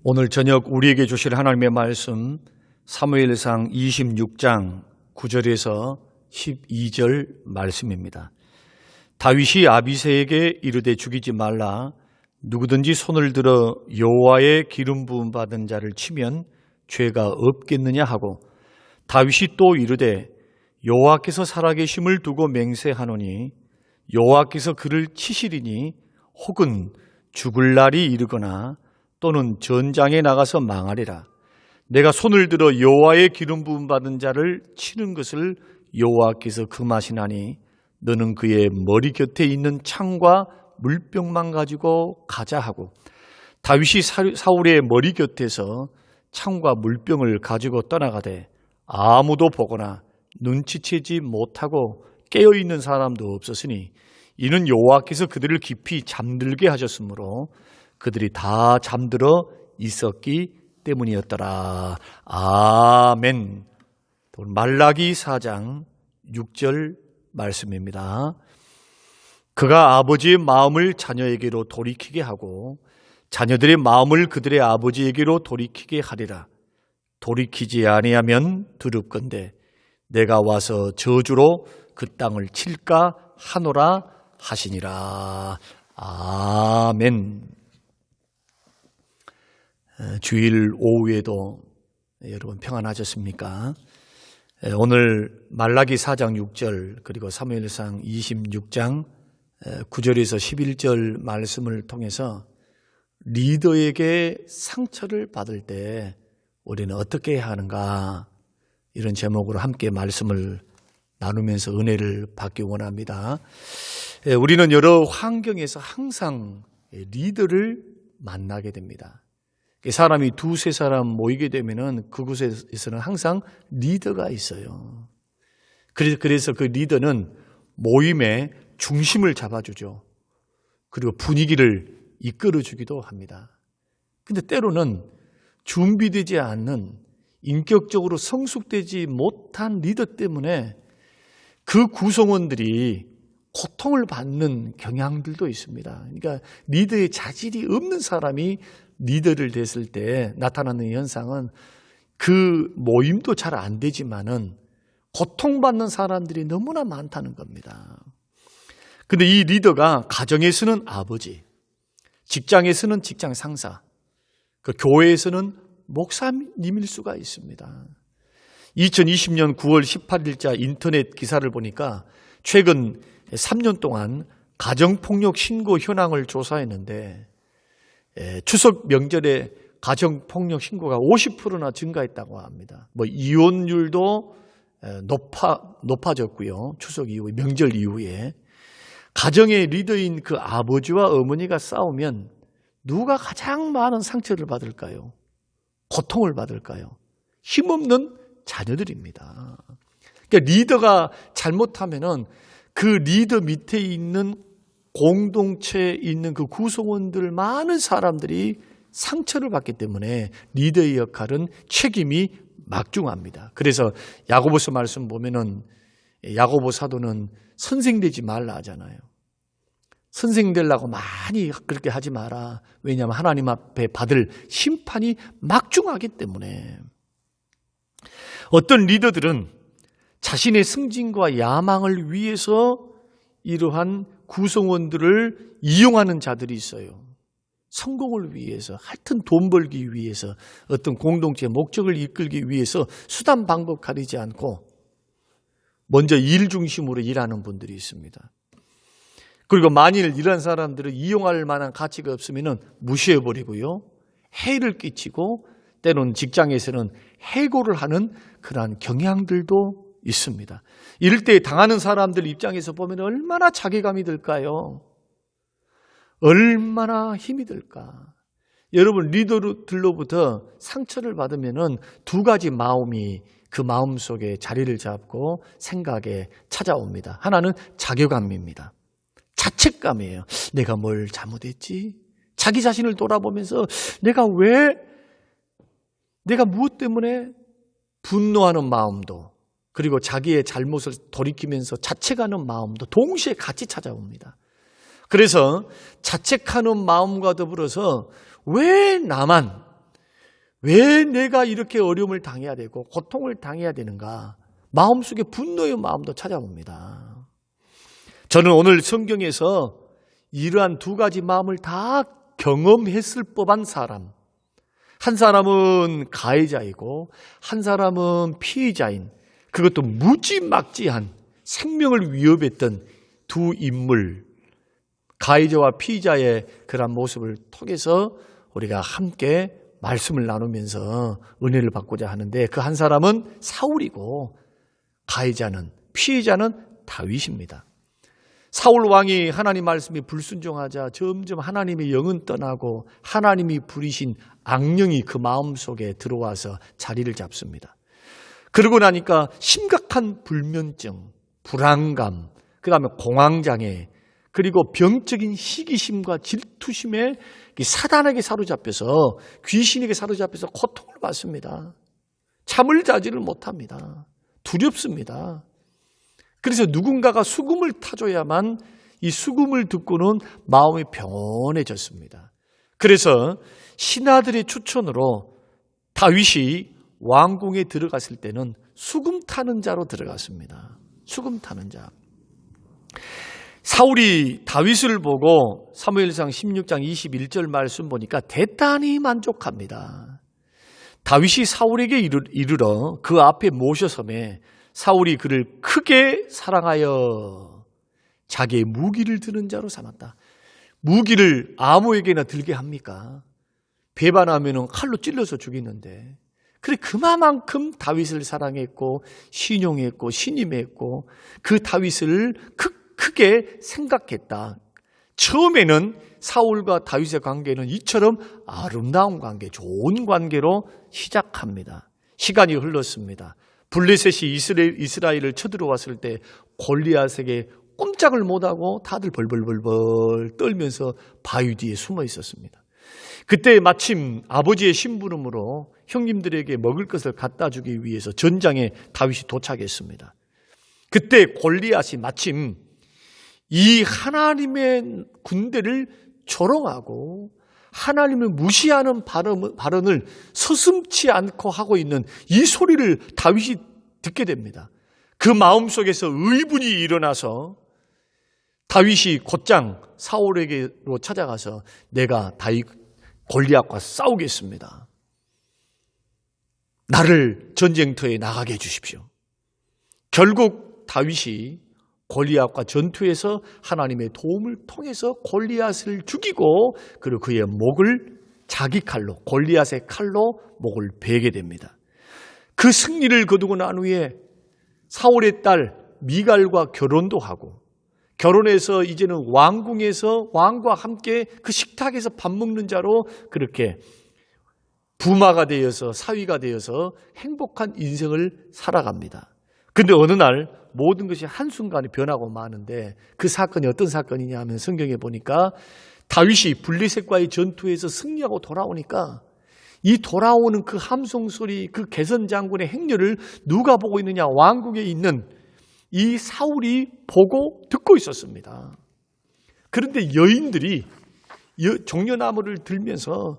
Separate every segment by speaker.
Speaker 1: 오늘 저녁 우리에게 주실 하나님의 말씀 사무엘상 26장 9절에서 12절 말씀입니다. 다윗이 아비새에게 이르되 죽이지 말라. 누구든지 손을 들어 여호와의 기름 부음 받은 자를 치면 죄가 없겠느냐 하고, 다윗이 또 이르되 여호와께서 살아계심을 두고 맹세하노니 여호와께서 그를 치시리니 혹은 죽을 날이 이르거나 또는 전장에 나가서 망하리라. 내가 손을 들어 여호와의 기름 부음 받은 자를 치는 것을 여호와께서 금하시나니 너는 그의 머리 곁에 있는 창과 물병만 가지고 가자 하고, 다윗이 사울의 머리 곁에서 창과 물병을 가지고 떠나가되 아무도 보거나 눈치채지 못하고 깨어있는 사람도 없었으니 이는 여호와께서 그들을 깊이 잠들게 하셨으므로 그들이 다 잠들어 있었기 때문이었더라. 아멘. 말라기 4장 6절 말씀입니다. 그가 아버지의 마음을 자녀에게로 돌이키게 하고 자녀들의 마음을 그들의 아버지에게로 돌이키게 하리라. 돌이키지 아니하면 두렵건대 내가 와서 저주로 그 땅을 칠까 하노라 하시니라. 아멘. 주일 오후에도 여러분 평안하셨습니까? 오늘 말라기 4장 6절 그리고 사무엘상 26장 9절에서 11절 말씀을 통해서 리더에게 상처를 받을 때 우리는 어떻게 해야 하는가, 이런 제목으로 함께 말씀을 나누면서 은혜를 받기 원합니다. 우리는 여러 환경에서 항상 리더를 만나게 됩니다. 사람이 두세 사람 모이게 되면은 그곳에서는 항상 리더가 있어요. 그래서 그 리더는 모임의 중심을 잡아주죠. 그리고 분위기를 이끌어주기도 합니다. 근데 때로는 준비되지 않는, 인격적으로 성숙되지 못한 리더 때문에 그 구성원들이 고통을 받는 경향들도 있습니다. 그러니까 리더의 자질이 없는 사람이 리더를 됐을 때 나타나는 현상은 그 모임도 잘 안 되지만은 고통받는 사람들이 너무나 많다는 겁니다. 근데 이 리더가 가정에서는 아버지, 직장에서는 직장 상사, 그 교회에서는 목사님일 수가 있습니다. 2020년 9월 18일자 인터넷 기사를 보니까 최근 3년 동안 가정폭력 신고 현황을 조사했는데 추석 명절에 가정폭력 신고가 50%나 증가했다고 합니다. 이혼율도 높아졌고요. 추석 이후, 명절 이후에. 가정의 리더인 그 아버지와 어머니가 싸우면 누가 가장 많은 상처를 받을까요? 고통을 받을까요? 힘없는 자녀들입니다. 그러니까 리더가 잘못하면은 그 리더 밑에 있는 공동체에 있는 그 구성원들, 많은 사람들이 상처를 받기 때문에 리더의 역할은 책임이 막중합니다. 그래서 야고보서 말씀 보면은 야고보 사도는 선생 되지 말라 하잖아요. 선생 되려고 많이 그렇게 하지 마라. 왜냐하면 하나님 앞에 받을 심판이 막중하기 때문에. 어떤 리더들은 자신의 승진과 야망을 위해서 이러한 구성원들을 이용하는 자들이 있어요. 성공을 위해서, 하여튼 돈 벌기 위해서, 어떤 공동체의 목적을 이끌기 위해서 수단 방법 가리지 않고 먼저 일 중심으로 일하는 분들이 있습니다. 그리고 만일 이런 사람들을 이용할 만한 가치가 없으면 무시해버리고요, 해를 끼치고 때로는 직장에서는 해고를 하는 그러한 경향들도 있습니다. 이럴 때 당하는 사람들 입장에서 보면 얼마나 자괴감이 들까요? 얼마나 힘이 들까? 여러분, 리더들로부터 상처를 받으면 두 가지 마음이 그 마음 속에 자리를 잡고 생각에 찾아옵니다. 하나는 자괴감입니다. 자책감이에요. 내가 뭘 잘못했지? 자기 자신을 돌아보면서 내가 무엇 때문에 분노하는 마음도, 그리고 자기의 잘못을 돌이키면서 자책하는 마음도 동시에 같이 찾아옵니다. 그래서 자책하는 마음과 더불어서 왜 나만, 왜 내가 이렇게 어려움을 당해야 되고 고통을 당해야 되는가? 마음속에 분노의 마음도 찾아옵니다. 저는 오늘 성경에서 이러한 두 가지 마음을 다 경험했을 법한 사람, 한 사람은 가해자이고 한 사람은 피해자인, 그것도 무지막지한 생명을 위협했던 두 인물, 가해자와 피해자의 그런 모습을 통해서 우리가 함께 말씀을 나누면서 은혜를 받고자 하는데, 그 한 사람은 사울이고 가해자는, 피해자는 다윗입니다. 사울 왕이 하나님 말씀이 불순종하자 점점 하나님의 영은 떠나고 하나님이 부리신 악령이 그 마음속에 들어와서 자리를 잡습니다. 그러고 나니까 심각한 불면증, 불안감, 그 다음에 공황장애, 그리고 병적인 시기심과 질투심에 사단에게 사로잡혀서, 귀신에게 사로잡혀서 고통을 받습니다. 잠을 자지를 못합니다. 두렵습니다. 그래서 누군가가 수금을 타줘야만 이 수금을 듣고는 마음이 평온해졌습니다. 그래서 신하들의 추천으로 다윗이 왕궁에 들어갔을 때는 수금 타는 자로 들어갔습니다. 수금 타는 자. 사울이 다윗을 보고 사무엘상 16장 21절 말씀 보니까 대단히 만족합니다. 다윗이 사울에게 이르러 그 앞에 모셔서매 사울이 그를 크게 사랑하여 자기의 무기를 드는 자로 삼았다. 무기를 아무에게나 들게 합니까? 배반하면 칼로 찔러서 죽이는데, 그래 그만큼 다윗을 사랑했고 신용했고 신임했고 그 다윗을 크게 생각했다. 처음에는 사울과 다윗의 관계는 이처럼 아름다운 관계, 좋은 관계로 시작합니다. 시간이 흘렀습니다. 블레셋이 이스라엘을 쳐들어왔을 때 골리앗에게 꼼짝을 못하고 다들 벌벌벌벌 떨면서 바위 뒤에 숨어 있었습니다. 그때 마침 아버지의 심부름으로 형님들에게 먹을 것을 갖다 주기 위해서 전장에 다윗이 도착했습니다. 그때 골리앗이 마침 이 하나님의 군대를 조롱하고 하나님을 무시하는 발언을 서슴지 않고 하고 있는 이 소리를 다윗이 듣게 됩니다. 그 마음속에서 의분이 일어나서 다윗이 곧장 사울에게로 찾아가서 내가 골리앗과 싸우겠습니다. 나를 전쟁터에 나가게 해주십시오. 결국 다윗이 골리앗과 전투에서 하나님의 도움을 통해서 골리앗을 죽이고, 그리고 그의 목을 자기 칼로, 골리앗의 칼로 목을 베게 됩니다. 그 승리를 거두고 난 후에 사울의 딸 미갈과 결혼도 하고, 결혼해서 이제는 왕궁에서 왕과 함께 그 식탁에서 밥 먹는 자로 그렇게 부마가 되어서 사위가 되어서 행복한 인생을 살아갑니다. 근데 어느 날 모든 것이 한순간에 변하고 마는데, 그 사건이 어떤 사건이냐 하면 성경에 보니까 다윗이 블레셋과의 전투에서 승리하고 돌아오니까 이 돌아오는 그 함성 소리, 그 개선 장군의 행렬을 누가 보고 있느냐? 왕궁에 있는 이 사울이 보고 듣고 있었습니다. 그런데 여인들이 종려나무를 들면서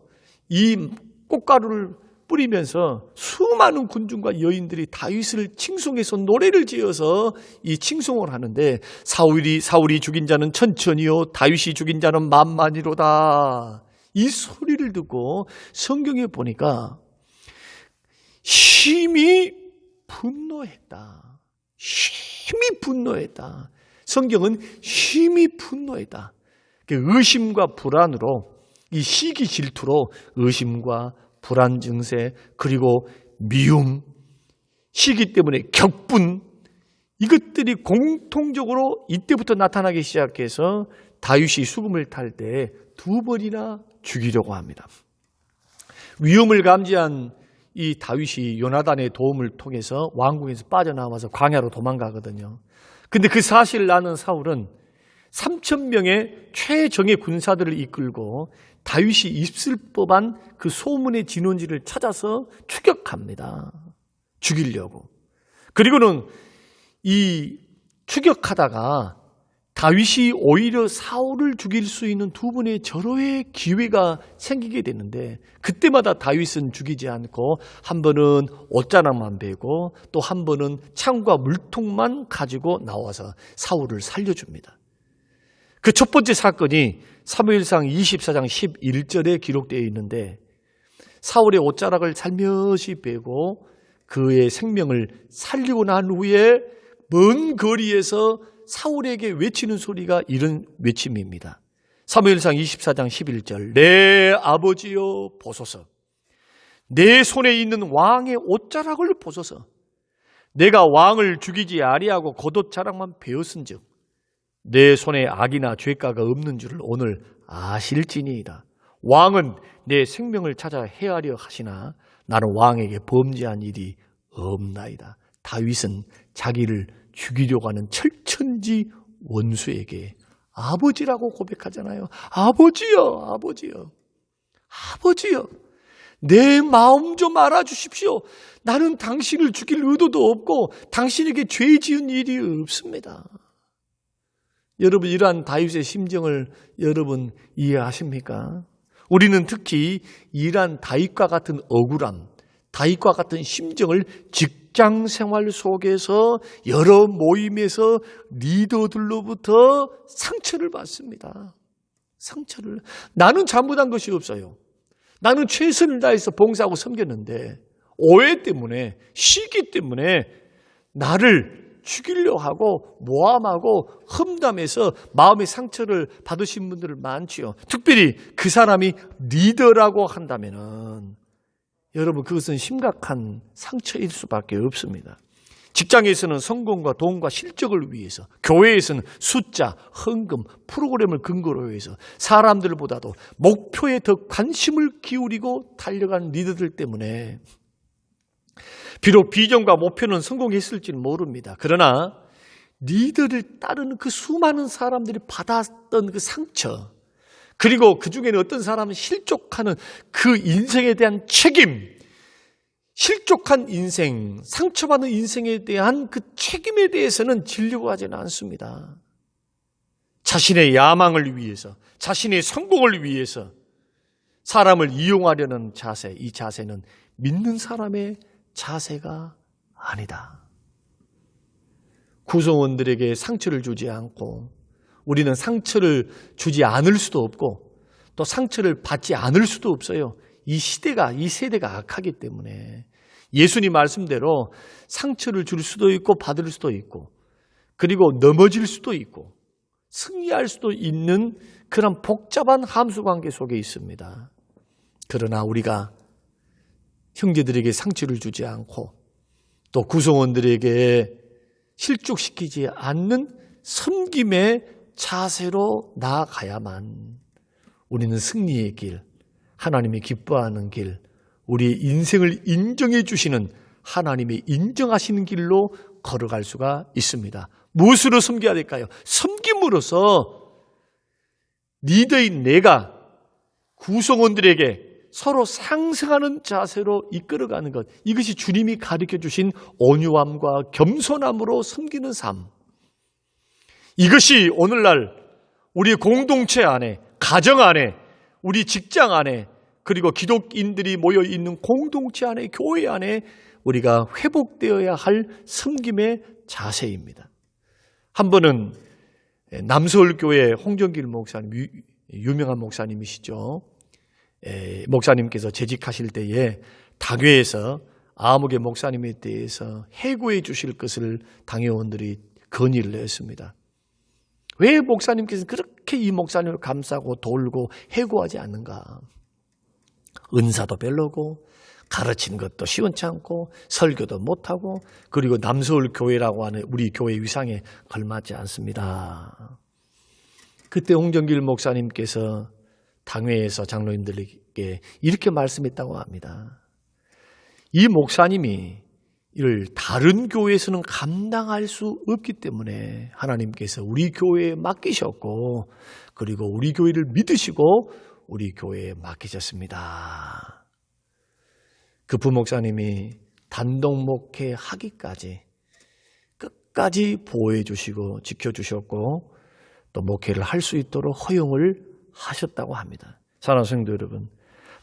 Speaker 1: 이 꽃가루를 뿌리면서 수많은 군중과 여인들이 다윗을 칭송해서 노래를 지어서 이 칭송을 하는데, 사울이 죽인 자는 천천히요 다윗이 죽인 자는 만만이로다. 이 소리를 듣고 성경에 보니까 심히 분노했다. 심히 분노했다. 성경은 심히 분노했다. 의심과 불안으로, 이 시기 질투로 의심과 불안 증세, 그리고 미움, 시기 때문에 격분, 이것들이 공통적으로 이때부터 나타나기 시작해서 다윗이 수금을 탈 때 2번이나 죽이려고 합니다. 위험을 감지한 이 다윗이 요나단의 도움을 통해서 왕궁에서 빠져나와서 광야로 도망가거든요. 근데 그 사실을 아는 사울은 3,000명의 최정예 군사들을 이끌고 다윗이 있을 법한 그 소문의 진원지를 찾아서 추격합니다. 죽이려고. 그리고는 이 추격하다가 다윗이 오히려 사울을 죽일 수 있는 두 번의 절호의 기회가 생기게 되는데 그때마다 다윗은 죽이지 않고 한 번은 옷자락만 베고 또 한 번은 창과 물통만 가지고 나와서 사울을 살려줍니다. 그 첫 번째 사건이 사무엘상 24장 11절에 기록되어 있는데 사울의 옷자락을 살며시 베고 그의 생명을 살리고 난 후에 먼 거리에서 사울에게 외치는 소리가 이런 외침입니다. 사무엘상 24장 11절 내 아버지여 보소서 내 손에 있는 왕의 옷자락을 보소서 내가 왕을 죽이지 아니하고 겉옷자락만 베었은즉 내 손에 악이나 죄가가 없는 줄을 오늘 아실지니이다. 왕은 내 생명을 찾아 해하려 하시나 나는 왕에게 범죄한 일이 없나이다. 다윗은 자기를 죽이려고 하는 철천지 원수에게 아버지라고 고백하잖아요. 아버지여, 아버지여, 아버지여, 내 마음 좀 알아주십시오. 나는 당신을 죽일 의도도 없고 당신에게 죄 지은 일이 없습니다. 여러분, 이러한 다윗의 심정을 여러분 이해하십니까? 우리는 특히 이러한 다윗과 같은 억울함, 다윗과 같은 심정을 직장 생활 속에서 여러 모임에서 리더들로부터 상처를 받습니다. 상처를. 나는 잘못한 것이 없어요. 나는 최선을 다해서 봉사하고 섬겼는데 오해 때문에, 시기 때문에 나를 죽이려고 하고 모함하고 험담해서 마음의 상처를 받으신 분들 많지요. 특별히 그 사람이 리더라고 한다면은 여러분 그것은 심각한 상처일 수밖에 없습니다. 직장에서는 성공과 돈과 실적을 위해서, 교회에서는 숫자, 헌금, 프로그램을 근거로 해서 사람들보다도 목표에 더 관심을 기울이고 달려간 리더들 때문에 비록 비전과 목표는 성공했을지는 모릅니다. 그러나 리더를 따르는 그 수많은 사람들이 받았던 그 상처, 그리고 그 중에는 어떤 사람은 실족하는 그 인생에 대한 책임, 실족한 인생, 상처받은 인생에 대한 그 책임에 대해서는 지려고 하지는 않습니다. 자신의 야망을 위해서, 자신의 성공을 위해서 사람을 이용하려는 자세, 이 자세는 믿는 사람의 자세가 아니다. 구성원들에게 상처를 주지 않고 우리는 상처를 주지 않을 수도 없고 또 상처를 받지 않을 수도 없어요. 이 시대가, 이 세대가 악하기 때문에 예수님 말씀대로 상처를 줄 수도 있고 받을 수도 있고 그리고 넘어질 수도 있고 승리할 수도 있는 그런 복잡한 함수관계 속에 있습니다. 그러나 우리가 형제들에게 상처를 주지 않고 또 구성원들에게 실족시키지 않는 섬김의 자세로 나아가야만 우리는 승리의 길, 하나님이 기뻐하는 길, 우리의 인생을 인정해 주시는 하나님의 인정하시는 길로 걸어갈 수가 있습니다. 무엇으로 섬겨야 될까요? 섬김으로써 리더인 내가 구성원들에게 서로 상승하는 자세로 이끌어가는 것, 이것이 주님이 가르쳐 주신 온유함과 겸손함으로 섬기는 삶. 이것이 오늘날 우리 공동체 안에, 가정 안에, 우리 직장 안에, 그리고 기독인들이 모여있는 공동체 안에, 교회 안에 우리가 회복되어야 할 섬김의 자세입니다. 한 번은 남서울교회 홍정길 목사님, 유명한 목사님이시죠. 목사님께서 재직하실 때에 당회에서 아무개 목사님에 대해서 해고해 주실 것을 당회원들이 건의를 했습니다. 왜 목사님께서 그렇게 이 목사님을 감싸고 돌고 해고하지 않는가? 은사도 별로고 가르치는 것도 시원치 않고 설교도 못하고 그리고 남서울 교회라고 하는 우리 교회 위상에 걸맞지 않습니다. 그때 홍정길 목사님께서 당회에서 장로님들에게 이렇게 말씀했다고 합니다. 이 목사님이 이를 다른 교회에서는 감당할 수 없기 때문에 하나님께서 우리 교회에 맡기셨고 그리고 우리 교회를 믿으시고 우리 교회에 맡기셨습니다. 그 부목사님이 단독 목회하기까지 끝까지 보호해 주시고 지켜주셨고 또 목회를 할 수 있도록 허용을 하셨다고 합니다. 사랑하는 성도 여러분,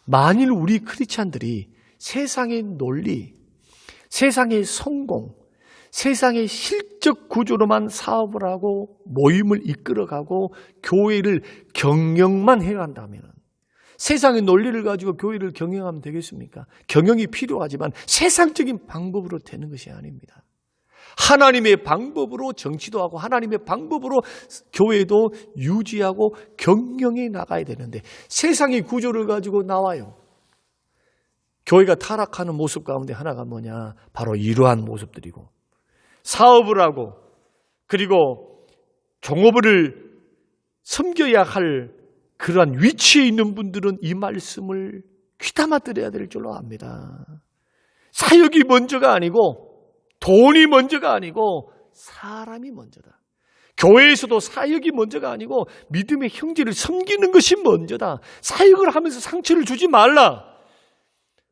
Speaker 1: 만일 우리 크리스찬들이 세상의 논리, 세상의 성공, 세상의 실적 구조로만 사업을 하고 모임을 이끌어가고 교회를 경영만 해간다면, 세상의 논리를 가지고 교회를 경영하면 되겠습니까? 경영이 필요하지만 세상적인 방법으로 되는 것이 아닙니다. 하나님의 방법으로 정치도 하고 하나님의 방법으로 교회도 유지하고 경영해 나가야 되는데, 세상의 구조를 가지고 나와요. 교회가 타락하는 모습 가운데 하나가 뭐냐? 바로 이러한 모습들이고, 사업을 하고 그리고 종업원을 섬겨야 할 그러한 위치에 있는 분들은 이 말씀을 귀담아 들어야 될 줄로 압니다. 사역이 먼저가 아니고, 돈이 먼저가 아니고 사람이 먼저다. 교회에서도 사역이 먼저가 아니고 믿음의 형제를 섬기는 것이 먼저다. 사역을 하면서 상처를 주지 말라.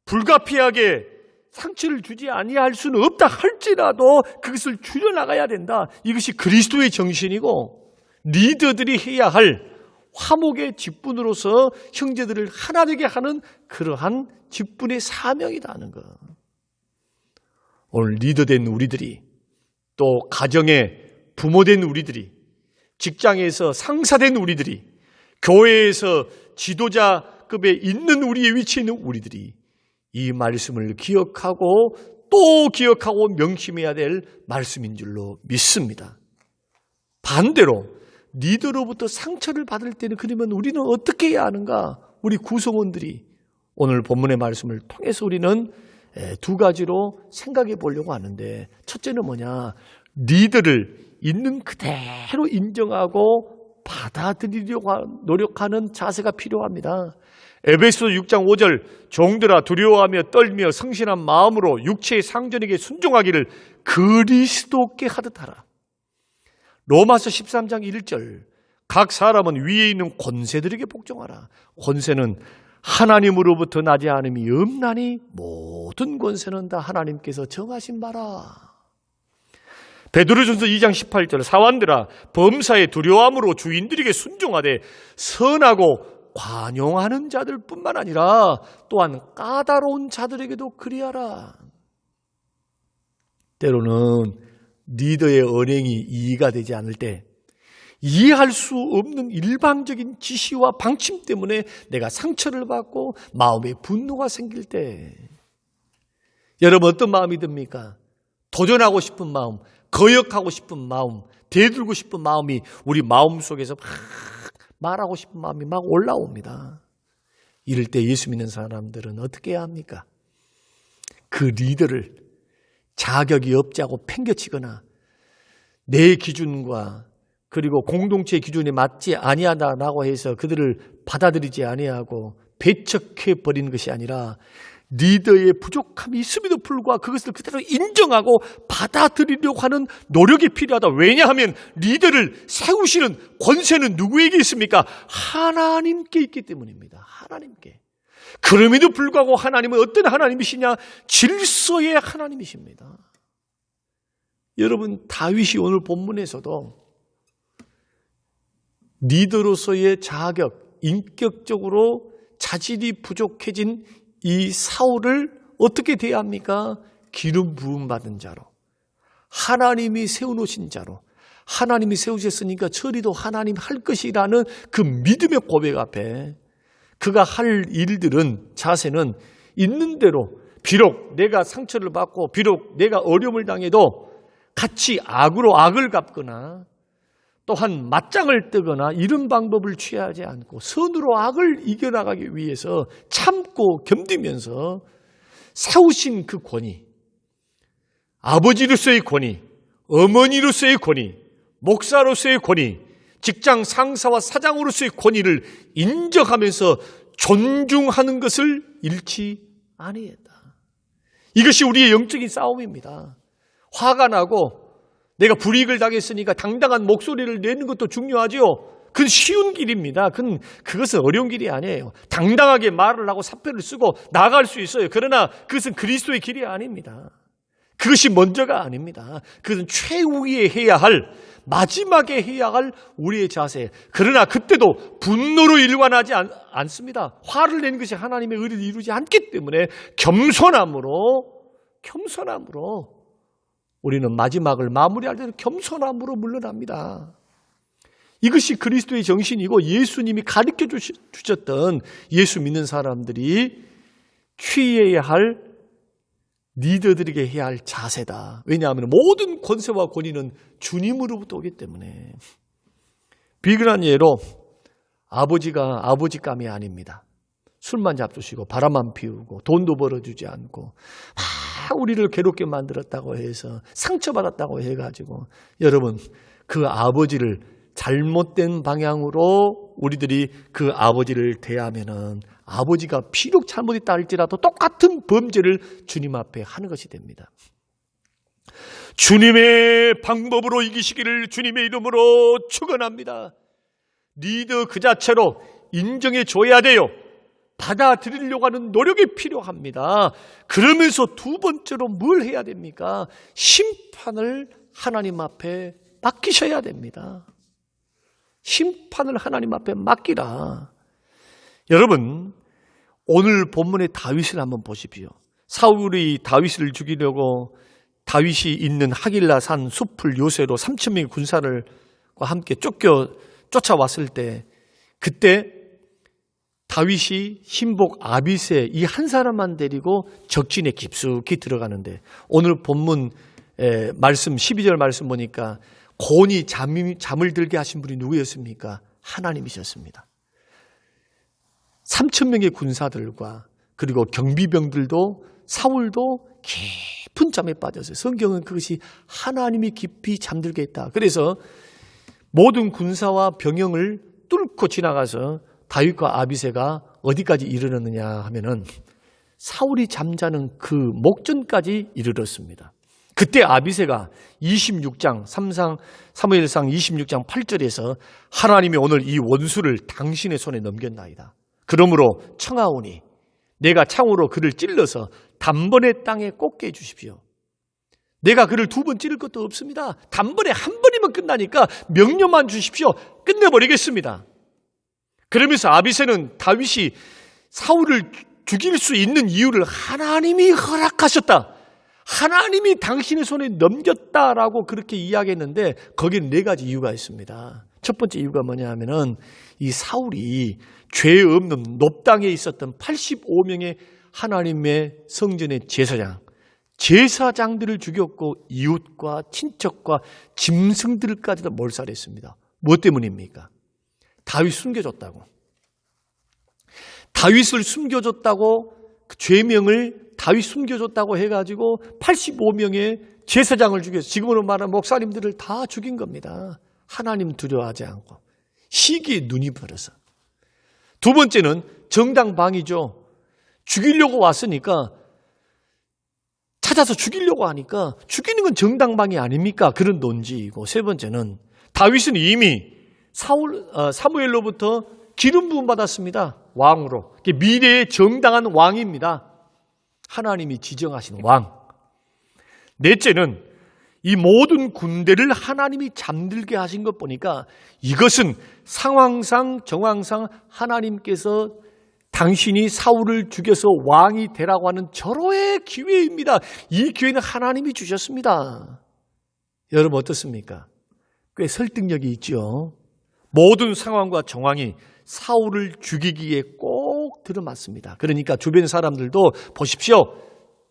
Speaker 1: 불가피하게 상처를 주지 아니할 수는 없다 할지라도 그것을 줄여나가야 된다. 이것이 그리스도의 정신이고 리더들이 해야 할 화목의 직분으로서 형제들을 하나 되게 하는 그러한 직분의 사명이라는 것. 오늘 리더된 우리들이, 또 가정의 부모된 우리들이, 직장에서 상사된 우리들이, 교회에서 지도자급에 있는 우리의 위치에 있는 우리들이 이 말씀을 기억하고 또 기억하고 명심해야 될 말씀인 줄로 믿습니다. 반대로 리더로부터 상처를 받을 때는 그러면 우리는 어떻게 해야 하는가? 우리 구성원들이 오늘 본문의 말씀을 통해서 우리는 두 가지로 생각해 보려고 하는데, 첫째는 뭐냐? 리더를 있는 그대로 인정하고 받아들이려고 노력하는 자세가 필요합니다. 에베소 6장 5절, 종들아 두려워하며 떨며 성실한 마음으로 육체의 상전에게 순종하기를 그리스도께 하듯 하라. 로마서 13장 1절, 각 사람은 위에 있는 권세들에게 복종하라. 권세는 하나님으로부터 나지 않음이 없나니 모든 권세는 다 하나님께서 정하신 바라. 베드로전서 2장 18절, 사환들아 범사에 두려움으로 주인들에게 순종하되 선하고 관용하는 자들뿐만 아니라 또한 까다로운 자들에게도 그리하라. 때로는 리더의 언행이 이해가 되지 않을 때, 이해할 수 없는 일방적인 지시와 방침 때문에 내가 상처를 받고 마음에 분노가 생길 때, 여러분 어떤 마음이 듭니까? 도전하고 싶은 마음, 거역하고 싶은 마음, 대들고 싶은 마음이 우리 마음속에서 막 말하고 싶은 마음이 막 올라옵니다. 이럴 때 예수 믿는 사람들은 어떻게 해야 합니까? 그 리더를 자격이 없자고 팽개치거나 내 기준과 그리고 공동체의 기준에 맞지 아니하다라고 해서 그들을 받아들이지 아니하고 배척해 버리는 것이 아니라, 리더의 부족함이 있음에도 불구하고 그것을 그대로 인정하고 받아들이려고 하는 노력이 필요하다. 왜냐하면 리더를 세우시는 권세는 누구에게 있습니까? 하나님께 있기 때문입니다. 하나님께. 그럼에도 불구하고 하나님은 어떤 하나님이시냐? 질서의 하나님이십니다. 여러분, 다윗이 오늘 본문에서도 리더로서의 자격, 인격적으로 자질이 부족해진 이 사울을 어떻게 대합니까? 기름 부음 받은 자로, 하나님이 세워놓으신 자로, 하나님이 세우셨으니까 처리도 하나님 할 것이라는 그 믿음의 고백 앞에 그가 할 일들은, 자세는 있는 대로, 비록 내가 상처를 받고 비록 내가 어려움을 당해도 같이 악으로 악을 갚거나 또한 맞짱을 뜨거나 이런 방법을 취하지 않고 선으로 악을 이겨나가기 위해서 참고 견디면서 세우신 그 권위, 아버지로서의 권위, 어머니로서의 권위, 목사로서의 권위, 직장 상사와 사장으로서의 권위를 인정하면서 존중하는 것을 잃지 아니했다. 이것이 우리의 영적인 싸움입니다. 화가 나고 내가 불이익을 당했으니까 당당한 목소리를 내는 것도 중요하지요. 그건 쉬운 길입니다. 그것은 어려운 길이 아니에요. 당당하게 말을 하고 사표를 쓰고 나갈 수 있어요. 그러나 그것은 그리스도의 길이 아닙니다. 그것이 먼저가 아닙니다. 그것은 최후에 해야 할, 마지막에 해야 할 우리의 자세. 그러나 그때도 분노로 일관하지 않습니다. 화를 내는 것이 하나님의 의를 이루지 않기 때문에 겸손함으로 우리는 마지막을 마무리할 때는 겸손함으로 물러납니다. 이것이 그리스도의 정신이고 예수님이 가르쳐 주셨던 예수 믿는 사람들이 취해야 할, 리더들에게 해야 할 자세다. 왜냐하면 모든 권세와 권위는 주님으로부터 오기 때문에. 비근한 예로 아버지가 아버지감이 아닙니다. 술만 잡수시고 바람만 피우고 돈도 벌어주지 않고 우리를 괴롭게 만들었다고 해서 상처받았다고 해가지고, 여러분, 그 아버지를 잘못된 방향으로 우리들이 그 아버지를 대하면은 아버지가 비록 잘못했다 할지라도 똑같은 범죄를 주님 앞에 하는 것이 됩니다. 주님의 방법으로 이기시기를 주님의 이름으로 축원합니다. 리더 그 자체로 인정해 줘야 돼요. 받아들이려고 하는 노력이 필요합니다. 그러면서 두 번째로 뭘 해야 됩니까? 심판을 하나님 앞에 맡기셔야 됩니다. 심판을 하나님 앞에 맡기라. 여러분, 오늘 본문의 다윗을 한번 보십시오. 사울이 다윗을 죽이려고 다윗이 있는 하길라 산 숲을 요새로 3,000명의 군사들과 함께 쫓아왔을 때, 그때 다윗이 신복 아비새 이 한 사람만 데리고 적진에 깊숙이 들어가는데, 오늘 본문 말씀 12절 말씀 보니까 곤히 잠을 들게 하신 분이 누구였습니까? 하나님이셨습니다. 3,000명의 군사들과 그리고 경비병들도, 사울도 깊은 잠에 빠졌어요. 성경은 그것이 하나님이 깊이 잠들게 했다. 그래서 모든 군사와 병영을 뚫고 지나가서 다윗과 아비새가 어디까지 이르렀느냐 하면은 사울이 잠자는 그 목전까지 이르렀습니다. 그때 아비새가 26장 사무엘상 26장 8절에서 하나님이 오늘 이 원수를 당신의 손에 넘겼나이다. 그러므로 청하오니 내가 창으로 그를 찔러서 단번에 땅에 꽂게 해주십시오. 내가 그를 두 번 찌를 것도 없습니다. 단번에 한 번이면 끝나니까 명령만 주십시오. 끝내버리겠습니다. 그러면서 아비새는 다윗이 사울을 죽일 수 있는 이유를 하나님이 허락하셨다, 하나님이 당신의 손에 넘겼다라고 그렇게 이야기했는데, 거기는 네 가지 이유가 있습니다. 첫 번째 이유가 뭐냐 하면은 이 사울이 죄 없는 높당에 있었던 85명의 하나님의 성전의 제사장들을 죽였고 이웃과 친척과 짐승들까지도 몰살했습니다. 무엇 때문입니까? 다윗 숨겨줬다고. 다윗을 숨겨줬다고, 그 죄명을 다윗 숨겨줬다고 해가지고 85명의 제사장을 죽여서, 지금으로 말하면 목사님들을 다 죽인 겁니다. 하나님 두려워하지 않고 시기에 눈이 벌어서. 두 번째는 정당방위죠. 죽이려고 왔으니까, 찾아서 죽이려고 하니까 죽이는 건 정당방위 아닙니까? 그런 논지이고, 세 번째는 다윗은 이미 사무엘로부터 기름 부음 받았습니다. 왕으로. 미래의 정당한 왕입니다. 하나님이 지정하신 왕. 넷째는 이 모든 군대를 하나님이 잠들게 하신 것 보니까 이것은 상황상 정황상 하나님께서 당신이 사울을 죽여서 왕이 되라고 하는 절호의 기회입니다. 이 기회는 하나님이 주셨습니다. 여러분 어떻습니까? 꽤 설득력이 있죠. 모든 상황과 정황이 사울을 죽이기에 꼭 들어맞습니다. 그러니까 주변 사람들도 보십시오.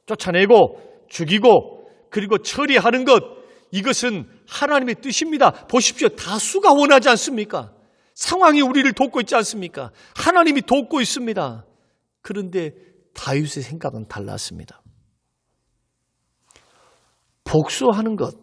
Speaker 1: 쫓아내고 죽이고 그리고 처리하는 것, 이것은 하나님의 뜻입니다. 보십시오. 다수가 원하지 않습니까? 상황이 우리를 돕고 있지 않습니까? 하나님이 돕고 있습니다. 그런데 다윗의 생각은 달랐습니다. 복수하는 것,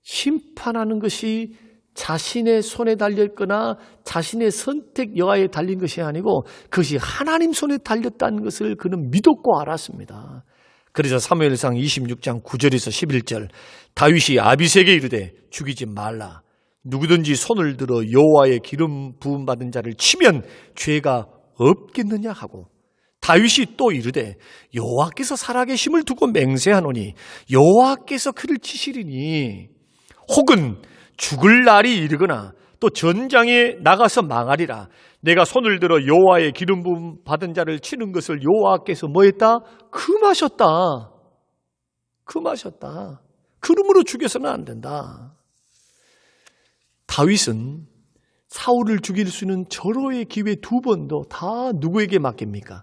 Speaker 1: 심판하는 것이 자신의 손에 달렸거나 자신의 선택 여하에 달린 것이 아니고 그것이 하나님 손에 달렸다는 것을 그는 믿었고 알았습니다. 그래서 사무엘상 26장 9절에서 11절, 다윗이 아비새에게 이르되 죽이지 말라. 누구든지 손을 들어 여호와의 기름 부음 받은 자를 치면 죄가 없겠느냐 하고, 다윗이 또 이르되 여호와께서 살아계심을 두고 맹세하노니 여호와께서 그를 치시리니 혹은 죽을 날이 이르거나 또 전장에 나가서 망하리라. 내가 손을 들어 여호와의 기름 부음 받은 자를 치는 것을 여호와께서 뭐했다? 금하셨다. 금하셨다. 그러므로 죽여서는 안 된다. 다윗은 사울을 죽일 수 있는 절호의 기회 2번도 다 누구에게 맡깁니까?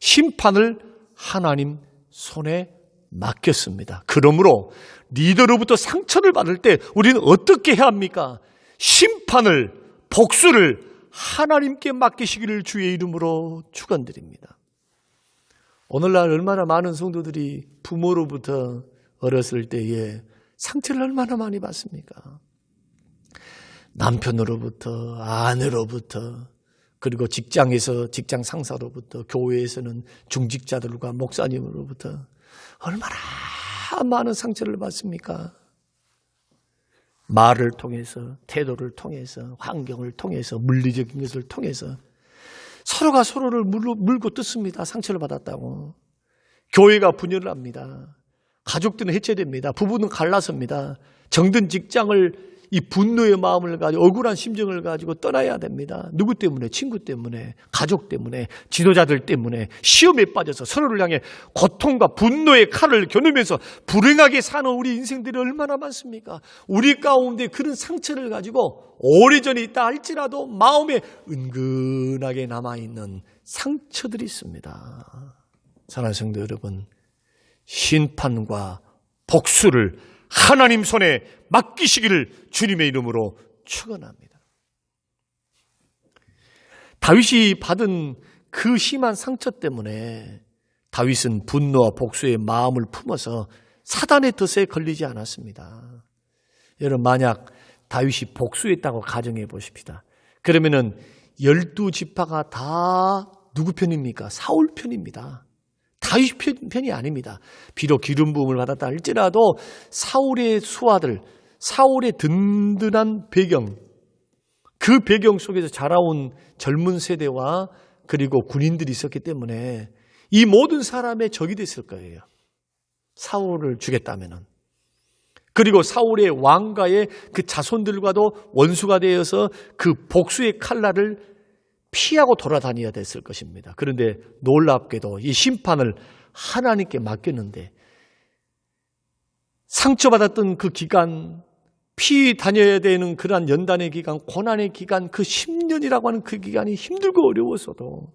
Speaker 1: 심판을 하나님 손에 맡겼습니다. 그러므로 리더로부터 상처를 받을 때 우리는 어떻게 해야 합니까? 심판을, 복수를 하나님께 맡기시기를 주의 이름으로 축원드립니다. 오늘날 얼마나 많은 성도들이 부모로부터 어렸을 때에 상처를 얼마나 많이 받습니까? 남편으로부터, 아내로부터, 그리고 직장에서 직장 상사로부터, 교회에서는 중직자들과 목사님으로부터 얼마나 많은 상처를 받습니까? 말을 통해서, 태도를 통해서, 환경을 통해서, 물리적인 것을 통해서 서로가 서로를 물고 뜯습니다. 상처를 받았다고. 교회가 분열을 합니다. 가족들은 해체됩니다. 부부는 갈라섭니다. 정든 직장을 이 분노의 마음을 가지고 억울한 심정을 가지고 떠나야 됩니다. 누구 때문에? 친구 때문에, 가족 때문에, 지도자들 때문에 시험에 빠져서 서로를 향해 고통과 분노의 칼을 겨누면서 불행하게 사는 우리 인생들이 얼마나 많습니까? 우리 가운데 그런 상처를 가지고 오래전에 있다 할지라도 마음에 은근하게 남아있는 상처들이 있습니다. 사랑하는 성도 여러분, 심판과 복수를 하나님 손에 맡기시기를 주님의 이름으로 축원합니다. 다윗이 받은 그 심한 상처 때문에 다윗은 분노와 복수의 마음을 품어서 사단의 덫에 걸리지 않았습니다. 여러분, 만약 다윗이 복수했다고 가정해 보십시다. 그러면은 12지파가 다 누구 편입니까? 사울 편입니다. 다윗 편이 아닙니다. 비록 기름 부음을 받았다 할지라도 사울의 수하들, 사울의 든든한 배경, 그 배경 속에서 자라온 젊은 세대와 그리고 군인들이 있었기 때문에 이 모든 사람의 적이 됐을 거예요. 사울을 죽였다면은. 그리고 사울의 왕가의 그 자손들과도 원수가 되어서 그 복수의 칼날을 피하고 돌아다녀야 됐을 것입니다. 그런데 놀랍게도 이 심판을 하나님께 맡겼는데 상처받았던 그 기간, 피 다녀야 되는 그러한 연단의 기간, 고난의 기간, 그 10년이라고 하는 그 기간이 힘들고 어려웠어도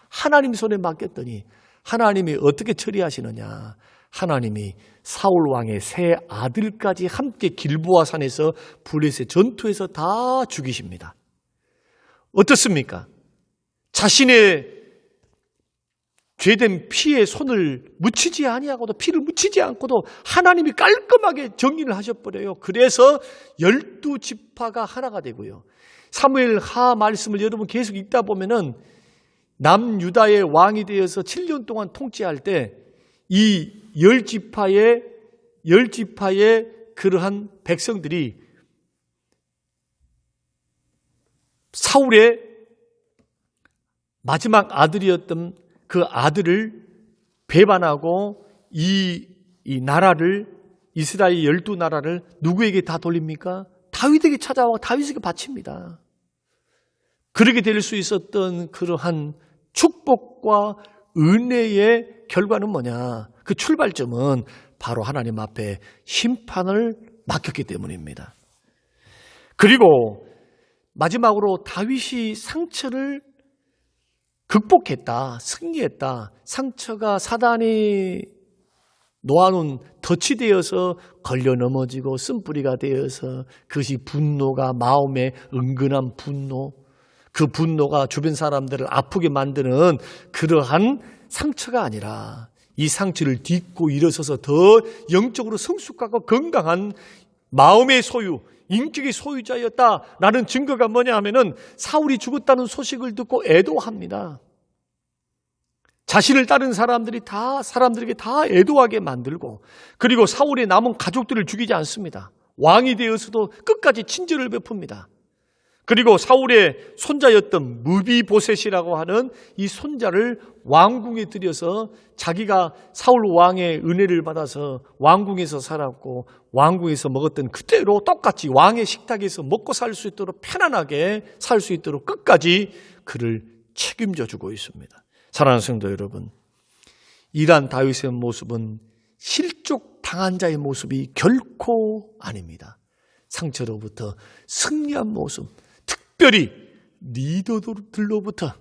Speaker 1: 하나님 손에 맡겼더니 하나님이 어떻게 처리하시느냐? 하나님이 사울 왕의 세 아들까지 함께 길보아 산에서 블레셋 전투에서 다 죽이십니다. 어떻습니까? 자신의 죄된 피에 손을 묻히지 아니하고도, 피를 묻히지 않고도 하나님이 깔끔하게 정리를 하셔버려요. 그래서 12지파가 하나가 되고요. 사무엘 하 말씀을 여러분 계속 읽다 보면은 남유다의 왕이 되어서 7년 동안 통치할 때 이 10지파의 그러한 백성들이 사울의 마지막 아들이었던 그 아들을 배반하고 이 나라를, 이스라엘 12나라를 누구에게 다 돌립니까? 다윗에게 찾아와 다윗에게 바칩니다. 그렇게 될 수 있었던 그러한 축복과 은혜의 결과는 뭐냐? 그 출발점은 바로 하나님 앞에 심판을 맡겼기 때문입니다. 그리고 마지막으로 다윗이 상처를 극복했다, 승리했다. 상처가 사단이 놓아놓은 덫이 되어서 걸려 넘어지고 쓴뿌리가 되어서 그것이 분노가 마음에 은근한 분노, 그 분노가 주변 사람들을 아프게 만드는 그러한 상처가 아니라 이 상처를 딛고 일어서서 더 영적으로 성숙하고 건강한 마음의 소유, 인격의 소유자였다라는 증거가 뭐냐 하면은 사울이 죽었다는 소식을 듣고 애도합니다. 자신을 따른 사람들에게 다 애도하게 만들고, 그리고 사울의 남은 가족들을 죽이지 않습니다. 왕이 되어서도 끝까지 친절을 베풉니다. 그리고 사울의 손자였던 무비보셋이라고 하는 이 손자를 왕궁에 들여서 자기가 사울 왕의 은혜를 받아서 왕궁에서 살았고 왕궁에서 먹었던 그대로 똑같이 왕의 식탁에서 먹고 살 수 있도록 편안하게 살 수 있도록 끝까지 그를 책임져 주고 있습니다. 사랑하는 성도 여러분, 이러한 다윗의 모습은 실족당한 자의 모습이 결코 아닙니다. 상처로부터 승리한 모습, 특별히 리더들로부터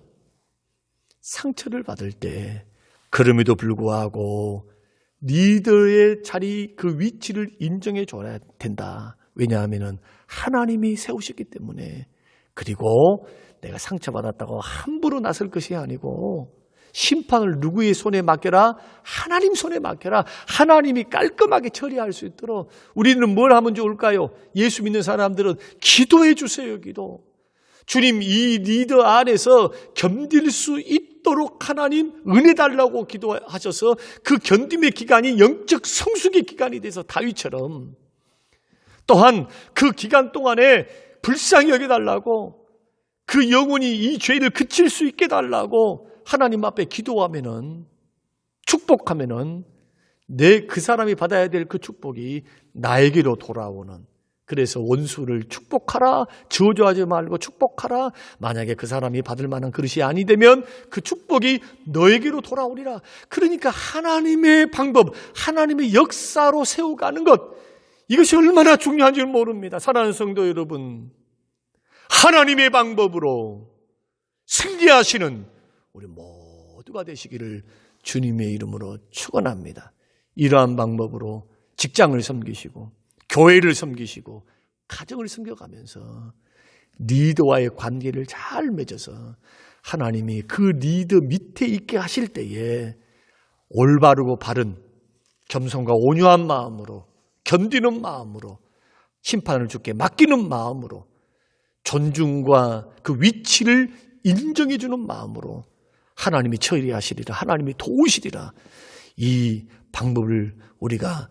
Speaker 1: 상처를 받을 때 그럼에도 불구하고 리더의 자리, 그 위치를 인정해 줘야 된다. 왜냐하면 하나님이 세우셨기 때문에. 그리고 내가 상처받았다고 함부로 나설 것이 아니고 심판을 누구의 손에 맡겨라? 하나님 손에 맡겨라. 하나님이 깔끔하게 처리할 수 있도록 우리는 뭘 하면 좋을까요? 예수 믿는 사람들은 기도해 주세요. 기도. 주님, 이 리더 안에서 견딜 수 있도록 하나님 은혜 달라고 기도하셔서 그 견딤의 기간이 영적 성숙의 기간이 돼서 다윗처럼, 또한 그 기간 동안에 불쌍히 여겨달라고, 그 영혼이 이 죄를 그칠 수 있게 달라고 하나님 앞에 기도하면은, 축복하면은 그 사람이 받아야 될 그 축복이 나에게로 돌아오는. 그래서 원수를 축복하라, 저주하지 말고 축복하라. 만약에 그 사람이 받을 만한 그릇이 아니 되면 그 축복이 너에게로 돌아오리라. 그러니까 하나님의 방법, 하나님의 역사로 세워가는 것, 이것이 얼마나 중요한지 모릅니다. 사랑하는 성도 여러분, 하나님의 방법으로 승리하시는 우리 모두가 되시기를 주님의 이름으로 축원합니다. 이러한 방법으로 직장을 섬기시고 교회를 섬기시고 가정을 섬겨가면서 리더와의 관계를 잘 맺어서 하나님이 그 리더 밑에 있게 하실 때에 올바르고 바른 겸손과 온유한 마음으로, 견디는 마음으로, 심판을 주께 맡기는 마음으로, 존중과 그 위치를 인정해 주는 마음으로 하나님이 처리하시리라, 하나님이 도우시리라. 이 방법을 우리가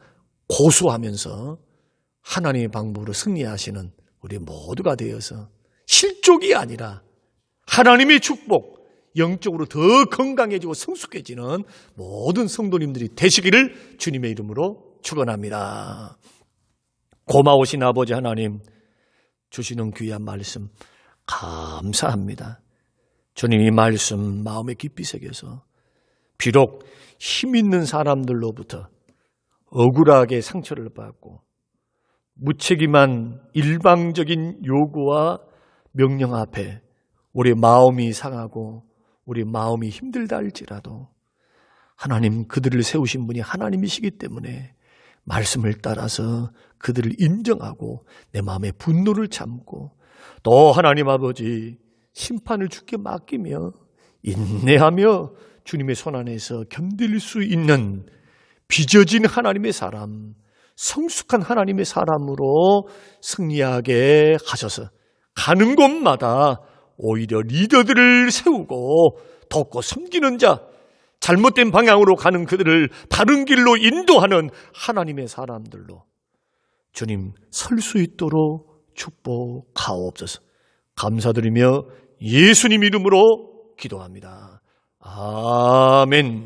Speaker 1: 고수하면서 하나님의 방법으로 승리하시는 우리 모두가 되어서 실족이 아니라 하나님의 축복, 영적으로 더 건강해지고 성숙해지는 모든 성도님들이 되시기를 주님의 이름으로 축원합니다. 고마우신 아버지 하나님, 주시는 귀한 말씀 감사합니다. 주님, 이 말씀 마음에 깊이 새겨서 비록 힘 있는 사람들로부터 억울하게 상처를 받고 무책임한 일방적인 요구와 명령 앞에 우리 마음이 상하고 우리 마음이 힘들다 할지라도 하나님, 그들을 세우신 분이 하나님이시기 때문에 말씀을 따라서 그들을 인정하고 내 마음의 분노를 참고 또 하나님 아버지 심판을 주께 맡기며 인내하며 주님의 손 안에서 견딜 수 있는 빚어진 하나님의 사람, 성숙한 하나님의 사람으로 승리하게 하셔서 가는 곳마다 오히려 리더들을 세우고 돕고 섬기는 자, 잘못된 방향으로 가는 그들을 바른 길로 인도하는 하나님의 사람들로 주님 설 수 있도록 축복하옵소서. 감사드리며 예수님 이름으로 기도합니다. 아멘.